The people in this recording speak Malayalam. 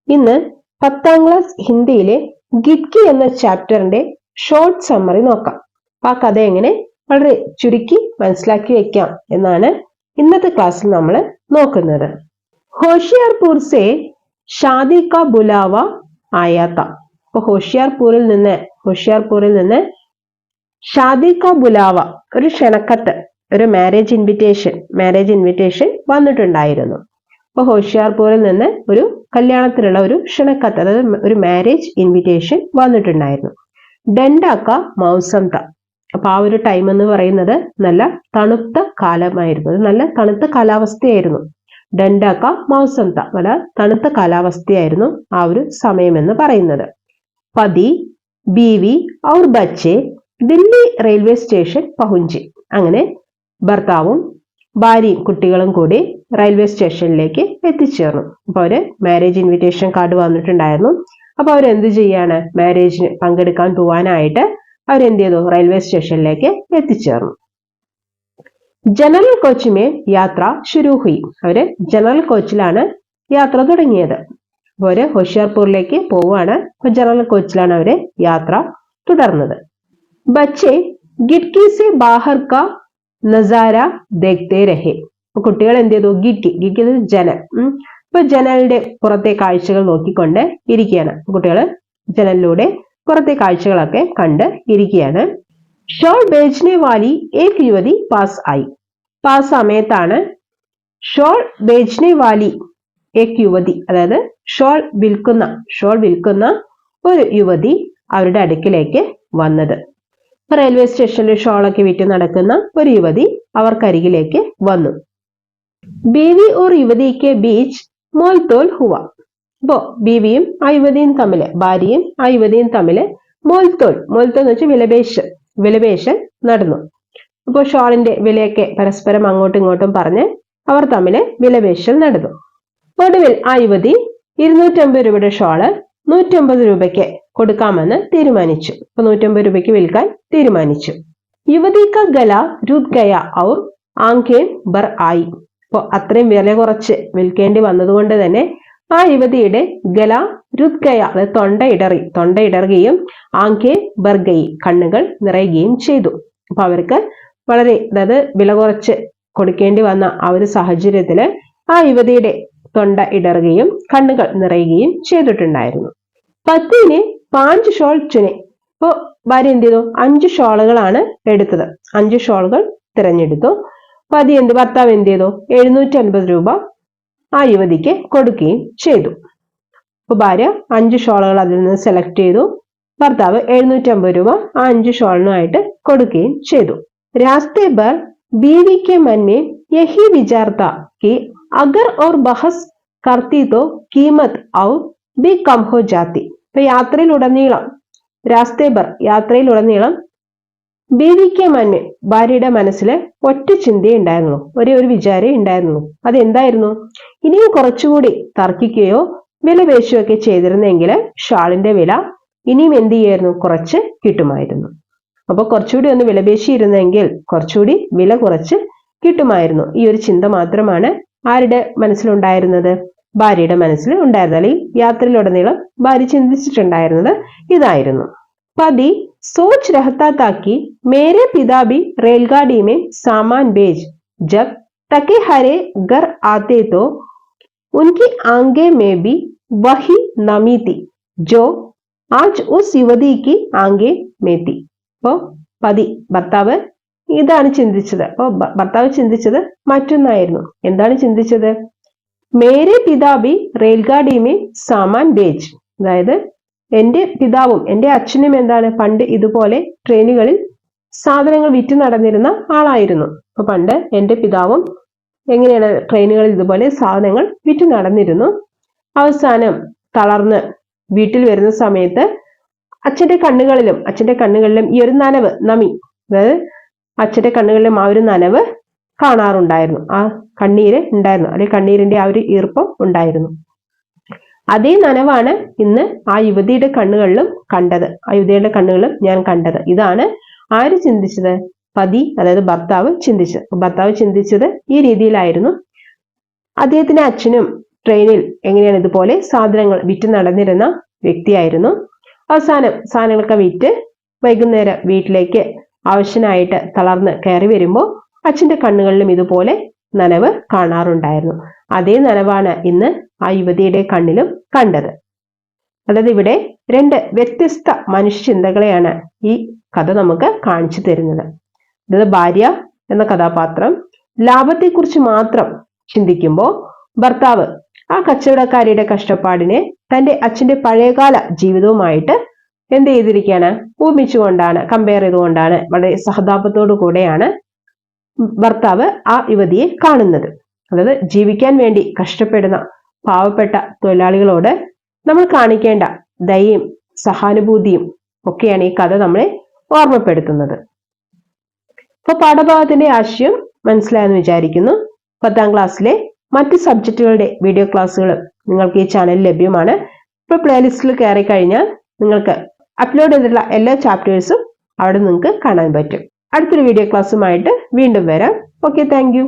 ഇന്ന് 10ാം ക്ലാസ് ഹിന്ദിയിലെ ഗിഡ്കി എന്ന ചാപ്റ്ററിന്റെ ഷോർട്ട് സമ്മറി നോക്കാം. ആ കഥ എങ്ങനെ വളരെ ചുരുക്കി മനസ്സിലാക്കി വെക്കാം എന്നാണ് ഇന്നത്തെ ക്ലാസ്സിൽ നമ്മൾ നോക്കുന്നത്. ഹോഷിയാർപൂർ സെ ഷാദി കാ ബുലാവ ആയാ താ. അപ്പൊ ഹോഷിയാർപൂരിൽ നിന്ന് ഷാദി കാ ബുലാവ, ഒരു ക്ഷണക്കത്ത്, ഒരു മാരേജ് ഇൻവിറ്റേഷൻ വന്നിട്ടുണ്ടായിരുന്നു. അപ്പൊ ഹോഷിയാർപൂരിൽ നിന്ന് ഒരു കല്യാണത്തിനുള്ള ഒരു ക്ഷണക്കത്ത്, അതായത് ഒരു മാരേജ് ഇൻവിറ്റേഷൻ വന്നിട്ടുണ്ടായിരുന്നു. ഡെൻഡാക്ക മൗസം ത. അപ്പൊ ആ ഒരു ടൈം എന്ന് പറയുന്നത് നല്ല തണുത്ത കാലമായിരുന്നു, നല്ല തണുത്ത കാലാവസ്ഥയായിരുന്നു. ഡെൻഡാക്ക മൗസം ത, നല്ല തണുത്ത കാലാവസ്ഥയായിരുന്നു ആ ഒരു സമയം എന്ന് പറയുന്നത്. പതി, ബീവി ഔർ ബച്ചെ ദില്ലി റെയിൽവേ സ്റ്റേഷൻ പഹുഞ്ചി. അങ്ങനെ ഭർത്താവും ഭാര്യയും കുട്ടികളും കൂടി റെയിൽവേ സ്റ്റേഷനിലേക്ക് എത്തിച്ചേർന്നു. അപ്പൊ അവര് മാരേജ് ഇൻവിറ്റേഷൻ കാർഡ് വന്നിട്ടുണ്ടായിരുന്നു. അപ്പൊ അവരെന്ത് ചെയ്യാണ്, മാരേജിന് പങ്കെടുക്കാൻ പോവാനായിട്ട് അവരെന്ത് ചെയ്തു, റെയിൽവേ സ്റ്റേഷനിലേക്ക് എത്തിച്ചേർന്നു. ജനറൽ കോച്ചിമേ യാത്ര ശുരു ഹുയി. അവര് ജനറൽ കോച്ചിലാണ് യാത്ര തുടങ്ങിയത്. അപ്പൊ അവര് ഹോഷിയാർപൂരിലേക്ക് പോവാണ്. അപ്പൊ ജനറൽ കോച്ചിലാണ് അവര് യാത്ര തുടർന്നത്. ബച്ചെ ഗിഡ്കി സെ ബാഹർ കാ നസാര ദേഖ്തേ രഹേ. കുട്ടികൾ എന്ത് ചെയ്തു, ഗിഡ്കി ജനൽ, ഇപ്പൊ ജനലിന്റെ പുറത്തെ കാഴ്ചകൾ നോക്കിക്കൊണ്ട് ഇരിക്കുകയാണ്. കുട്ടികൾ ജനലിലൂടെ പുറത്തെ കാഴ്ചകളൊക്കെ കണ്ട് ഇരിക്കുകയാണ്. ഷോൾ ബേച്ച്നെ വാലി ഏക് യുവതി പാസ് ആയി. അപ്പൊ ആ സമയത്താണ് ഷോൾ ബേച്ച്നെ വാലി ഏക് യുവതി, അതായത് ഷോൾ വിൽക്കുന്ന ഒരു യുവതി അവരുടെ അടുക്കിലേക്ക് വന്നത്. റെയിൽവേ സ്റ്റേഷനിൽ ഷോളൊക്കെ വിറ്റ് നടക്കുന്ന ഒരു യുവതി അവർക്കരികിലേക്ക് വന്നു. ബീവി ഓർ യുവതിക്ക് ബീച്ച് മോൽത്തോൽ ഹുവ. അപ്പോ ബീവിയും ആ യുവതിയും തമ്മില്, ഭാര്യയും ആ യുവതിയും തമ്മില് മോൽത്തോൽ എന്ന് വെച്ചാൽ വിലപേശൽ നടന്നു. അപ്പോ ഷോളിന്റെ വിലയൊക്കെ പരസ്പരം അങ്ങോട്ടും ഇങ്ങോട്ടും പറഞ്ഞ് അവർ തമ്മില് വിലപേശൽ നടന്നു. ഒടുവിൽ ആ യുവതി 250 രൂപയുടെ ഷോള് 150 രൂപയ്ക്ക് കൊടുക്കാമെന്ന് തീരുമാനിച്ചു. അപ്പൊ 150 രൂപയ്ക്ക് വിൽക്കാൻ തീരുമാനിച്ചു. യുവതി കാ ഗല രുത് ഗയ ഔർ ആംഖേം ബർ ആയി. അപ്പൊ അത്രയും വില കുറച്ച് വിൽക്കേണ്ടി വന്നതുകൊണ്ട് തന്നെ ആ യുവതിയുടെ ഗല രുത് ഗയ, അതായത് തൊണ്ട ഇടറുകയും ആംഖേ ബർ ഗയി, കണ്ണുകൾ നിറയുകയും ചെയ്തു. അപ്പൊ അവർക്ക് വളരെ, അതായത് വില കുറച്ച് കൊടുക്കേണ്ടി വന്ന ആ ഒരു സാഹചര്യത്തില് ആ യുവതിയുടെ തൊണ്ട ഇടറുകയും കണ്ണുകൾ നിറയുകയും ചെയ്തിട്ടുണ്ടായിരുന്നു. പത്തിനെ 5 ഷോൾ ചുനെ. അപ്പോ ഭാര്യ എന്ത് ചെയ്തു, 5 ഷോളുകളാണ് എടുത്തത്. 5 ഷോളുകൾ തിരഞ്ഞെടുത്തു. ഭർത്താവ് എന്ത് ചെയ്തു, 750 രൂപ ആ യുവതിക്ക് കൊടുക്കുകയും ചെയ്തു. അപ്പൊ ഭാര്യ 5 ഷോളുകൾ അതിൽ നിന്ന് സെലക്ട് ചെയ്തു. ഭർത്താവ് 750 രൂപ ആ 5 ഷോളിനുമായിട്ട് കൊടുക്കുകയും ചെയ്തു. രാസ്തേ ബർ ബീവി കെ മൻ മേ യഹി വിചാർ താ കി അഗർ ഓർ ബഹസ് കർത്തി തോ കീമത്ത് ഔർ ബി കം ഹോ ജാത്തി. ഇപ്പൊ യാത്രയിലുടനീളം ബീവി കെ മന്, ഭാര്യയുടെ മനസ്സിൽ ഒറ്റ ചിന്തയെ ഉണ്ടായിരുന്നുള്ളൂ, ഒരു വിചാരേ ഉണ്ടായിരുന്നുള്ളൂ. അതെന്തായിരുന്നു, ഇനിയും കുറച്ചുകൂടി തർക്കിക്കുകയോ വിലപേശുകയോ ഒക്കെ ചെയ്തിരുന്നെങ്കിൽ ഷാളിന്റെ വില ഇനിയും എന്ത് ചെയ്യായിരുന്നു, കുറച്ച് കിട്ടുമായിരുന്നു. അപ്പൊ കുറച്ചുകൂടി ഒന്ന് വിലപേശിയിരുന്നെങ്കിൽ കുറച്ചുകൂടി വില കുറച്ച് കിട്ടുമായിരുന്നു. ഈ ഒരു ചിന്ത മാത്രമാണ് ആരുടെ മനസ്സിലുണ്ടായിരുന്നത്, ഭാര്യയുടെ മനസ്സിൽ ഉണ്ടായിരുന്നത്. അല്ലെങ്കിൽ യാത്രയിലുടനീളം ഭാര്യ ചിന്തിച്ചിട്ടുണ്ടായിരുന്നത് ഇതായിരുന്നു. പതി സോച്ച് രഹത്താ താക്കി മേരെ പിതാ ഭി റെയിൽഗാഡി മേ സാമാൻ ഭേജ് ജബ് തക്കെ ഹരെ ഗർ ആത്തെ തോ ഉൻകി ആംഗെ മേ ഭി വഹി നമി തി ജോ ആജ് ഉസ് യുവതി കി ആംഗെ മേ തി. അപ്പോ ഭർത്താവ് ഇതാണ് ചിന്തിച്ചത്. അപ്പോ ഭർത്താവ് ചിന്തിച്ചത് മറ്റൊന്നായിരുന്നു. എന്താണ് ചിന്തിച്ചത്, മേരെ പിതാബി റെയിൽഗാഡി മേ സാമാൻ ഭേജ്. അതായത് എന്റെ പിതാവും എന്റെ അച്ഛനും എന്താണ്, പണ്ട് ഇതുപോലെ ട്രെയിനുകളിൽ സാധനങ്ങൾ വിറ്റ് നടന്നിരുന്ന ആളായിരുന്നു. അപ്പൊ പണ്ട് എന്റെ പിതാവും എങ്ങനെയാണ്, ട്രെയിനുകളിൽ ഇതുപോലെ സാധനങ്ങൾ വിറ്റ് നടന്നിരുന്നു. അവസാനം തളർന്ന് വീട്ടിൽ വരുന്ന സമയത്ത് അച്ഛന്റെ കണ്ണുകളിലും ഈ ഒരു നമി, അതായത് അച്ഛന്റെ കണ്ണുകളിലും ആ ഒരു നനവ് കാണാറുണ്ടായിരുന്നു. ആ കണ്ണീര് ഉണ്ടായിരുന്നു, അല്ലെങ്കിൽ കണ്ണീരിന്റെ ആ ഒരു ഈർപ്പം ഉണ്ടായിരുന്നു. അതേ നനവാണ് ഇന്ന് ആ യുവതിയുടെ കണ്ണുകളിലും കണ്ടത്. ആ യുവതിയുടെ കണ്ണുകളിലും ഞാൻ കണ്ടത്. ഇതാണ് ആര് ചിന്തിച്ചത്, പതി, അതായത് ഭർത്താവ് ചിന്തിച്ചത് ഈ രീതിയിലായിരുന്നു. അദ്ദേഹത്തിന്റെ അച്ഛനും ട്രെയിനിൽ എങ്ങനെയാണ് ഇതുപോലെ സാധനങ്ങൾ വിറ്റ് നടന്നിരുന്ന വ്യക്തിയായിരുന്നു. അവസാനം സാധനങ്ങളൊക്കെ വിറ്റ് വൈകുന്നേരം വീട്ടിലേക്ക് ആവശ്യനായിട്ട് തളർന്ന് കയറി വരുമ്പോൾ അച്ഛന്റെ കണ്ണുകളിലും ഇതുപോലെ നനവ് കാണാറുണ്ടായിരുന്നു. അതേ നനവാണ് ഇന്ന് ആ യുവതിയുടെ കണ്ണിലും കണ്ടത്. അതായത് ഇവിടെ രണ്ട് വ്യത്യസ്ത മനുഷ്യചിന്തകളെയാണ് ഈ കഥ നമുക്ക് കാണിച്ചു തരുന്നത്. അതായത് ഭാര്യ എന്ന കഥാപാത്രം ലാഭത്തെക്കുറിച്ച് മാത്രം ചിന്തിക്കുമ്പോൾ ഭർത്താവ് ആ കച്ചവടക്കാരിയുടെ കഷ്ടപ്പാടിനെ തന്റെ അച്ഛന്റെ പഴയകാല ജീവിതവുമായിട്ട് എന്ത് ചെയ്തിരിക്കുകയാണ്, ഉപമിച്ചുകൊണ്ടാണ്, കമ്പയർ ചെയ്തുകൊണ്ടാണ്, വളരെ സഹതാപത്തോടു കൂടെയാണ് ഭർത്താവ് ആ യുവതിയെ കാണുന്നത്. അതായത് ജീവിക്കാൻ വേണ്ടി കഷ്ടപ്പെടുന്ന പാവപ്പെട്ട തൊഴിലാളികളോട് നമ്മൾ കാണിക്കേണ്ട ദയയും സഹാനുഭൂതിയും ഒക്കെയാണ് ഈ കഥ നമ്മളെ ഓർമ്മപ്പെടുത്തുന്നത്. അപ്പൊ പാഠഭാഗത്തിന്റെ ആശയം മനസ്സിലായെന്ന് വിചാരിക്കുന്നു. 10ാം ക്ലാസ്സിലെ മറ്റ് സബ്ജക്റ്റുകളുടെ വീഡിയോ ക്ലാസ്സുകളും നിങ്ങൾക്ക് ഈ ചാനൽ ലഭ്യമാണ്. ഇപ്പൊ പ്ലേലിസ്റ്റിൽ കയറി കഴിഞ്ഞാൽ നിങ്ങൾക്ക് അപ്ലോഡ് ചെയ്തിട്ടുള്ള എല്ലാ ചാപ്റ്റേഴ്സും അവിടെ നിങ്ങൾക്ക് കാണാൻ പറ്റും. അടുത്തൊരു വീഡിയോ ക്ലാസ്സുമായിട്ട് വീണ്ടും വരാം. Okay, thank you.